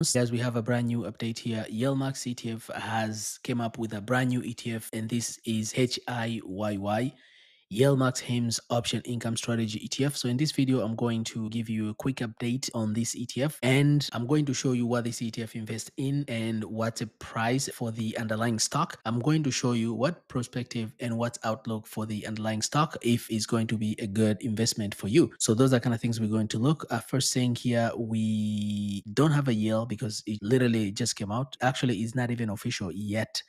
As we have a brand new update here, Yelmax ETF has came up with a brand new ETF, and this is HIYY. Yelmax HIMS Option Income Strategy ETF. So in this video, I'm going to give you a quick update on this ETF, and I'm going to show you what this ETF invests in and what's the price for the underlying stock. I'm going to show you what perspective and what's outlook for the underlying stock, if it's going to be a good investment for you. So those are kind of things we're going to look at. First thing here, we don't have a yield because it literally just came out. Actually, it's not even official yet.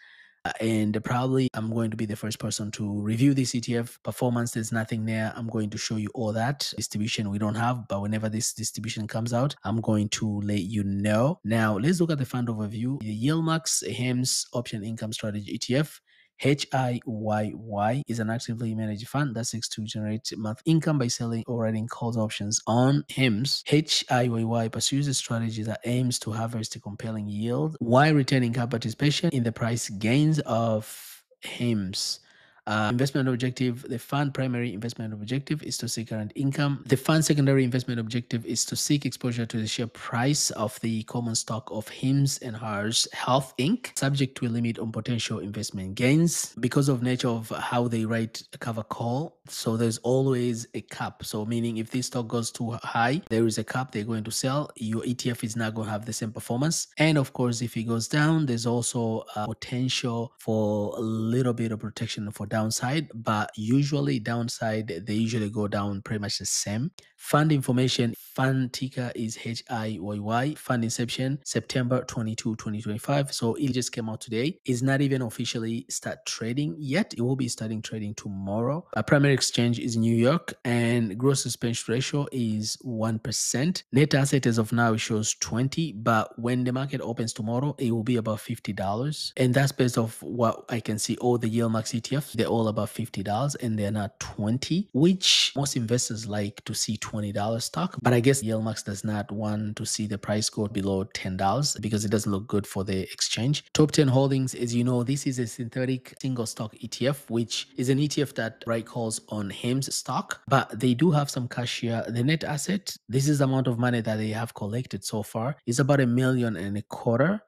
And probably I'm going to be the first person to review this ETF performance. There's nothing there. I'm going to show you all that. Distribution we don't have, but whenever this distribution comes out, I'm going to let you know. Now let's look at the fund overview. The Yieldmax HIMS Option Income Strategy ETF, HIYY, is an actively managed fund that seeks to generate monthly income by selling or writing calls options on HIMS. HIYY pursues a strategy that aims to harvest a compelling yield while retaining capital participation in the price gains of HIMS. Investment objective: the fund primary investment objective is to seek current income. The fund secondary investment objective is to seek exposure to the share price of the common stock of HIMS and HERS Health Inc., subject to a limit on potential investment gains. Because of nature of how they write a cover call, so there's always a cap. So meaning if this stock goes too high, there is a cap they're going to sell. Your ETF is not going to have the same performance. And of course, if it goes down, there's also a potential for a little bit of protection for downside, but usually downside, they usually go down pretty much the same. Fund information: fund ticker is HIYY. Fund inception September 22, 2025. So it just came out today. It's not even officially start trading yet. It will be starting trading tomorrow. Our primary exchange is New York, and gross expense ratio is 1%. Net asset as of now it shows 20, but when the market opens tomorrow, it will be about $50. And that's based off what I can see. All the Yieldmax ETFs, they're all about $50 and they're not 20, which most investors like to see $20 stock. But I guess Yieldmax does not want to see the price go below $10 because it doesn't look good for the exchange. Top 10 holdings, as you know, this is a synthetic single stock ETF, which is an ETF that write calls on HIMS stock, but they do have some cash here. The net asset, this is the amount of money that they have collected so far, is about $1.25 million.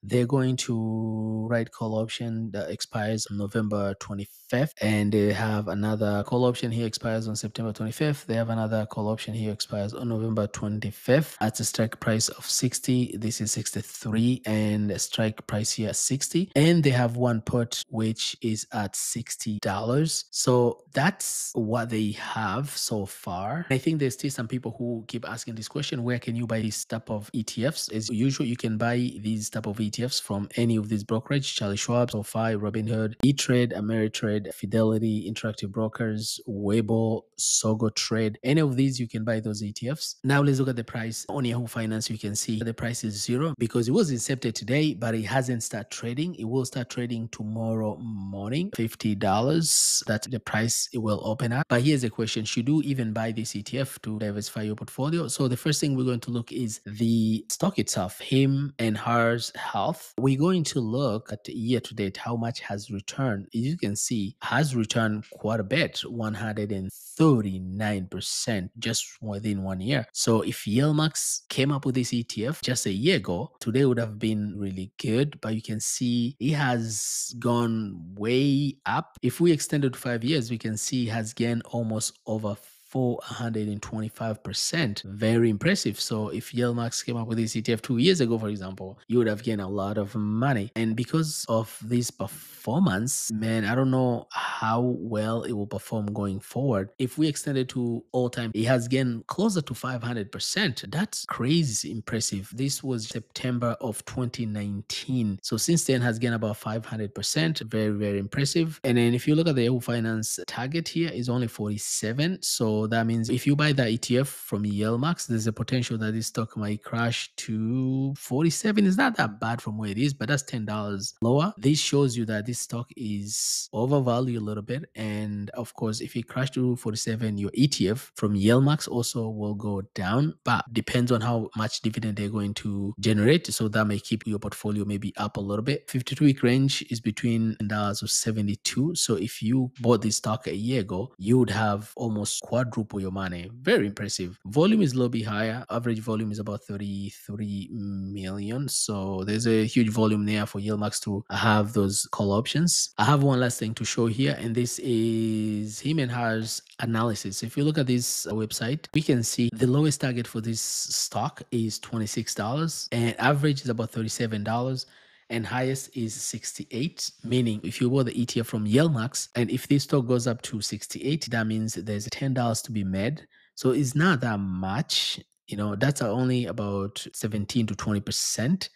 They're going to write call option that expires on November 25th, and they have another call option here expires on September 25th. They have another call option here expires on November 25th at a strike price of 60. This is 63, and a strike price here 60. And they have one put which is at $60. So that's what they have so far. I think there's still some people who keep asking this question: where can you buy this type of ETFs? As usual, you can buy these type of ETFs from any of these brokerage: Charlie Schwab, SoFi, Robinhood, E-Trade, Ameritrade, Fidelity, Interactive Brokers, Weibo, Sogo Trade. Any of these, you can buy those ETFs. Now let's look at the price on Yahoo Finance. You can see the price is zero because it was incepted today, but it hasn't started trading. It will start trading tomorrow morning. $50. That's the price it will open up. But here's the question: should you even buy this ETF to diversify your portfolio? So the first thing we're going to look is the stock itself, HIM and HERS Health. We're going to look at year to date, how much has returned. As you can see, has returned quite a bit, 139% just within 1 year. So if Yieldmax came up with this ETF just a year ago, today would have been really good. But you can see it has gone way up. If we extend it to 5 years, we can see it has gained almost over 425%. Very impressive. So if Yieldmax came up with this ETF 2 years ago, for example, you would have gained a lot of money. And because of this performance, man, I don't know how well it will perform going forward. If we extend it to all time, it has gained closer to 500%. That's crazy impressive. This was September of 2019. So since then has gained about 500%. Very, very impressive. And then if you look at the Yahoo Finance target here, is only 47. So that means if you buy the ETF from Yieldmax, there's a potential that this stock might crash to 47. It's not that bad from where it is, but that's $10 lower. This shows you that this stock is overvalued a little bit. And of course, if it crashed to 47, your ETF from Yieldmax also will go down, but depends on how much dividend they're going to generate. So that may keep your portfolio maybe up a little bit. 52-week range is between $72. So if you bought this stock a year ago, you would have almost quadrupled quadruple your money. Very impressive. Volume is a little bit higher. Average volume is about 33 million. So there's a huge volume there for Yieldmax to have those call options. I have one last thing to show here, and this is him and hers analysis. So if you look at this website, we can see the lowest target for this stock is $26 and average is about $37 and highest is 68, meaning if you bought the ETF from Yieldmax and if this stock goes up to 68, that means there's $10 to be made. So it's not that much, you know, that's only about 17 to 20%.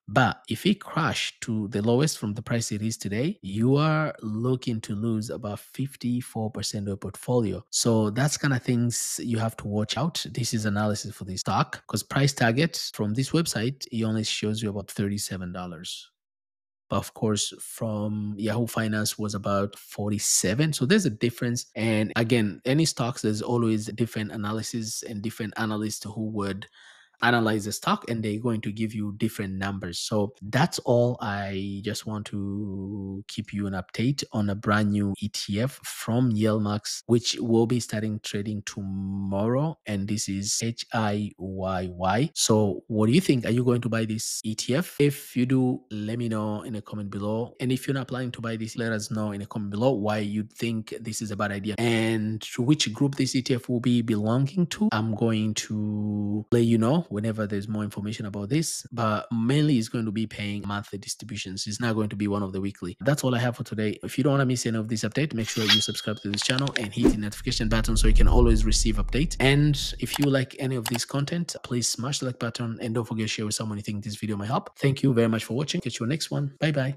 But if it crashed to the lowest from the price it is today, you are looking to lose about 54% of your portfolio. So that's kind of things you have to watch out. This is analysis for this stock because price target from this website, it only shows you about $37. But of course, from Yahoo Finance was about 47. So there's a difference. And again, any stocks, there's always different analysis and different analysts who would analyze the stock and they're going to give you different numbers. So that's all. I just want to keep you an update on a brand new ETF from Yieldmax, which will be starting trading tomorrow. And this is HIYY. So what do you think? Are you going to buy this ETF? If you do, let me know in a comment below. And if you're not planning to buy this, let us know in a comment below why you think this is a bad idea and to which group this ETF will be belonging to. I'm going to let you know whenever there's more information about this, but mainly it's going to be paying monthly distributions. It's not going to be one of the weekly. That's all I have for today. If you don't want to miss any of this update, make sure you subscribe to this channel and hit the notification button so you can always receive updates. And if you like any of this content, please smash the like button and don't forget to share with someone you think this video might help. Thank you very much for watching. Catch you on the next one. Bye bye.